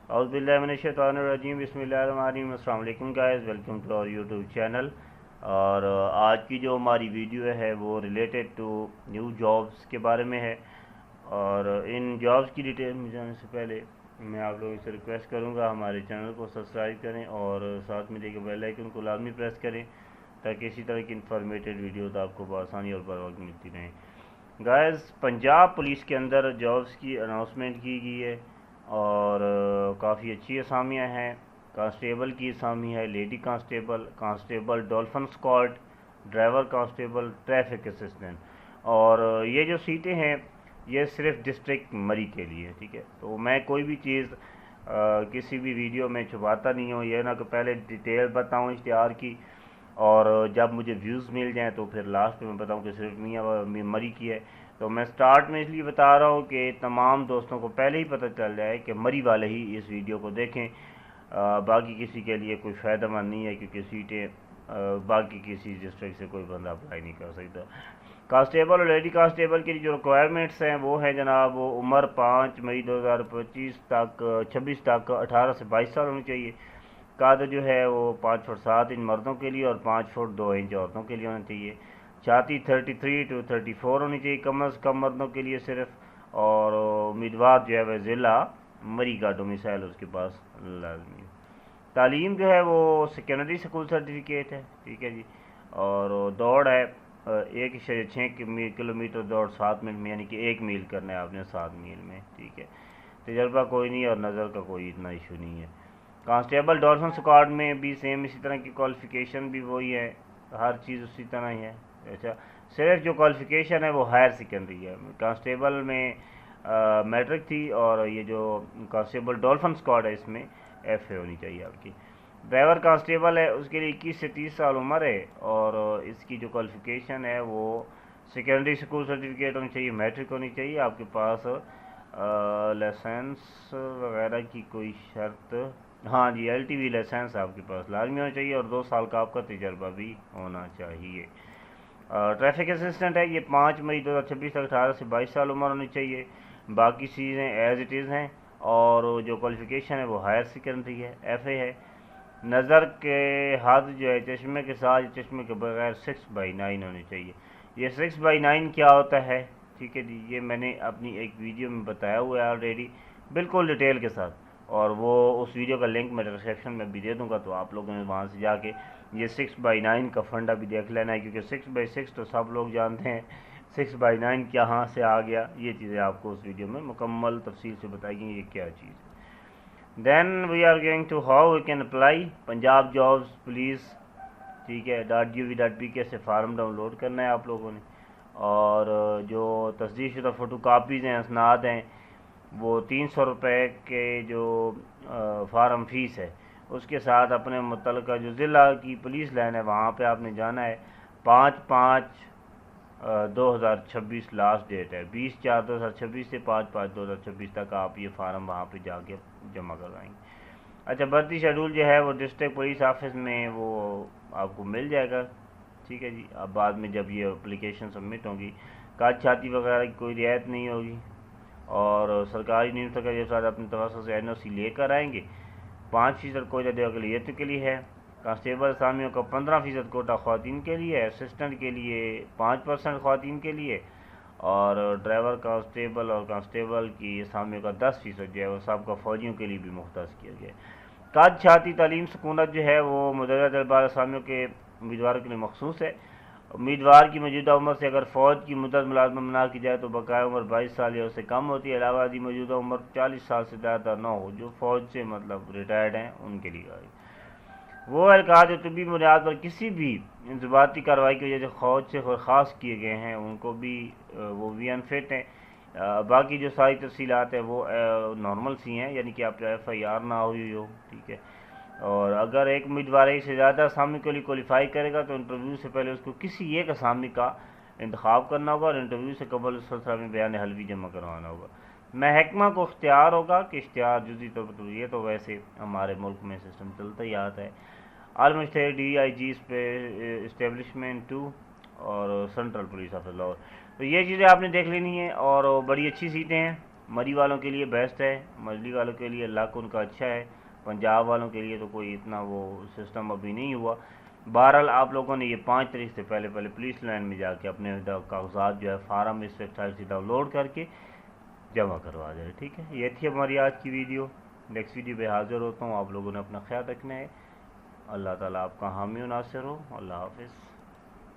اعوذ باللہ من الشیطان الرجیم، بسم اللہ الرحمن الرحیم۔ السلام علیکم guys, welcome to our YouTube channel. اور آج کی جو ہماری ویڈیو ہے وہ ریلیٹڈ ٹو نیو جابس کے بارے میں ہے۔ اور ان جابس کی ڈیٹیل میں جانے سے پہلے میں آپ لوگوں سے ریکویسٹ کروں گا ہمارے چینل کو سبسکرائب کریں اور ساتھ میں دیکھے بیل آئیکن کو لازمی پریس کریں تاکہ اسی طرح کی انفارمیٹیڈ ویڈیوز آپ کو بآسانی اور بر وقت ملتی رہیں۔ گائز، پنجاب پولیس کے اندر جابس کی اناؤنسمنٹ کی گئی ہے اور کافی اچھی اسامیاں ہیں۔ کانسٹیبل کی اسامی ہے lady constable, constable dolphin squad, driver constable, traffic assistant. اور یہ جو سیٹیں ہیں یہ صرف ڈسٹرکٹ مری کے لیے، ٹھیک ہے۔ تو میں کوئی بھی چیز کسی بھی ویڈیو میں چھپاتا نہیں ہوں، یہ نہ کہ پہلے ڈیٹیل بتاؤں اشتہار کی اور جب مجھے ویوز مل جائیں تو پھر لاسٹ میں بتاؤں کہ صرف میاں مری کی ہے۔ تو میں سٹارٹ میں اس لیے بتا رہا ہوں کہ تمام دوستوں کو پہلے ہی پتہ چل جائے کہ مری والے ہی اس ویڈیو کو دیکھیں، باقی کسی کے لیے کوئی فائدہ مند نہیں ہے کیونکہ سیٹیں باقی کسی ڈسٹرکٹ سے کوئی بندہ اپلائی نہیں کر سکتا۔ کانسٹیبل اور لیڈی کانسٹیبل کی جو ریکوائرمنٹس ہیں وہ ہیں جناب، وہ عمر 5 مئی 2025 تک 26 تک 18 سے 22 سال ہونی چاہیے۔ قد جو ہے وہ 5 فٹ 7 انچ مردوں کے لیے اور 5 فٹ 2 انچ عورتوں کے لیے ہونا چاہیے۔ چھاتی 33 to 34 ہونی چاہیے کم از کم مردوں کے لیے صرف۔ اور امیدوار جو ہے وہ ضلع مری کا ڈومیسائل اس کے پاس لازمی ہے۔ تعلیم جو ہے وہ سیکنڈری اسکول سرٹیفکیٹ ہے، ٹھیک ہے جی۔ اور دوڑ ہے 1.6 کلومیٹر دوڑ 7 منٹ میں، یعنی کہ 1 میل کرنا ہے آپ نے 7 میل میں، ٹھیک ہے۔ تجربہ کوئی نہیں اور نظر کا کوئی اتنا ایشو نہیں ہے۔ کانسٹیبل ڈولفن اسکواڈ میں بھی سیم اسی طرح کی کوالیفیکیشن بھی وہی ہے، ہر چیز اسی طرح ہی ہے۔ اچھا، صرف جو کوالیفیکیشن ہے وہ ہائر سیکنڈری ہے۔ کانسٹیبل میں میٹرک تھی اور یہ جو کانسٹیبل ڈولفن اسکواڈ ہے اس میں ایف اے ہونی چاہیے آپ کی۔ ڈرائیور کانسٹیبل ہے اس کے لیے 21 سے 30 سال عمر ہے اور اس کی جو کوالیفیکیشن ہے وہ سیکنڈری اسکول سرٹیفکیٹ ہونی چاہیے، میٹرک ہونی چاہیے آپ کے پاس، لائسنس وغیرہ کی کوئی شرط، ہاں جی ایل ٹی وی لائسنس آپ کے پاس لازمی ہونا چاہیے اور 2 سال کا آپ کا تجربہ بھی ہونا چاہیے۔ ٹریفک اسسٹنٹ ہے، یہ 5 مئی 2026 تک 18 سے 22 سال عمر ہونی چاہیے۔ باقی چیزیں ایز اٹ از ہیں اور جو کوالیفیکیشن ہے وہ ہائر سیکنڈری ہے، ایف اے ہے۔ نظر کے حد جو ہے چشمے کے ساتھ چشمے کے بغیر 6/9 ہونی چاہیے۔ یہ 6/9 کیا ہوتا ہے، ٹھیک ہے جی، یہ میں نے اپنی ایک ویڈیو میں بتایا ہوا ہے آلریڈی بالکل ڈیٹیل کے ساتھ، اور وہ اس ویڈیو کا لنک میں ڈسکرپشن میں بھی دے دوں گا، تو آپ لوگوں نے وہاں سے جا کے یہ 6/9 کا فنڈا بھی دیکھ لینا ہے، کیونکہ 6/6 تو سب لوگ جانتے ہیں، 6/9 کہاں سے آ گیا، یہ چیزیں آپ کو اس ویڈیو میں مکمل تفصیل سے بتائی گئی یہ کیا چیز ہے۔ Then we are going to how we can apply Punjab jobs police, ٹھیک ہے۔ .gov.pk سے فارم ڈاؤن لوڈ کرنا ہے آپ لوگوں نے، اور جو تصدیق شدہ فوٹو کاپیز ہیں، اسناد ہیں، وہ 300 روپے کے جو فارم فیس ہے اس کے ساتھ اپنے متعلقہ جو ضلع کی پولیس لائن ہے وہاں پہ آپ نے جانا ہے۔ 5/5/2026 لاسٹ ڈیٹ ہے، 20/4/2026 سے 5/5/2026 تک آپ یہ فارم وہاں پہ جا کے جمع کروائیں گے۔ اچھا، بھرتی شیڈول جو ہے وہ ڈسٹرکٹ پولیس آفس میں وہ آپ کو مل جائے گا، ٹھیک ہے جی۔ اب بعد میں جب یہ اپلیکیشن سبمٹ ہوں گی، قد چھاتی وغیرہ کی کوئی رعایت نہیں ہوگی، اور سرکاری نیمز کا جو ساتھ اپنے توسط سے این او سی لے کر آئیں گے۔ 5% کوئٹہ دیو اقلیتوں کے لیے ہے۔ کانسٹیبل اسامیوں کا 15% کوٹا خواتین کے لیے ہے، اسسٹنٹ کے لیے 5% خواتین کے لیے، اور ڈرائیور کانسٹیبل اور کانسٹیبل کی اسامیوں کا 10% جو ہے وہ سب کا فوجیوں کے لیے بھی مختص کیا گیا ہے۔ قد چھاتی تعلیم سکونت جو ہے وہ مدرجہ دربار اسامیوں کے امیدواروں کے لیے مخصوص ہے۔ امیدوار کی موجودہ عمر سے اگر فوج کی مدت ملازمت نہ کی جائے تو بقایا عمر 22 سال یا اس سے کم ہوتی ہے، علاوہ ازیں موجودہ عمر 40 سال سے زیادہ نہ ہو، جو فوج سے مطلب ریٹائرڈ ہیں ان کے لیے۔ وہ اہلکار جو طبی بنیاد پر کسی بھی انضباطی کارروائی کی وجہ سے فوج سے خاص کیے گئے ہیں ان کو بھی وہ بھی انفٹ ہیں۔ باقی جو ساری تفصیلات ہیں وہ نارمل سی ہیں، یعنی کہ آپ ایف آئی آر نہ ہوئی ہو، ٹھیک ہے۔ اور اگر ایک امیدوار ایک سے زیادہ اسامی کے لیے کوالیفائی کرے گا تو انٹرویو سے پہلے اس کو کسی ایک اسامی کا انتخاب کرنا ہوگا، اور انٹرویو سے قبل اس سلسلہ میں بیان حلوی جمع کروانا ہوگا۔ محکمہ کو اختیار ہوگا کہ اشتہار جزوی طور پر، یہ تو ویسے ہمارے ملک میں سسٹم چلتا ہی آتا ہے۔ عالم state D I G establishment 2 اور سینٹرل پولیس آفس لاہور، تو یہ چیزیں آپ نے دیکھ لینی ہیں، اور بڑی اچھی سیٹیں ہیں مری والوں کے لیے بیسٹ ہے، مجلی والوں کے لیے لک ان کا اچھا ہے، پنجاب والوں کے لیے تو کوئی اتنا وہ سسٹم ابھی نہیں ہوا۔ بہرحال آپ لوگوں نے یہ 5 تاریخ سے پہلے پولیس لائن میں جا کے اپنے کاغذات جو ہے فارم اس ویب سائٹ سے ڈاؤن لوڈ کر کے جمع کروا دیں، ٹھیک ہے۔ یہ تھی ہماری آج کی ویڈیو، نیکسٹ ویڈیو پہ حاضر ہوتا ہوں۔ آپ لوگوں نے اپنا خیال رکھنا ہے، اللہ تعالیٰ آپ کا حامی و ناصر ہو، اللہ حافظ۔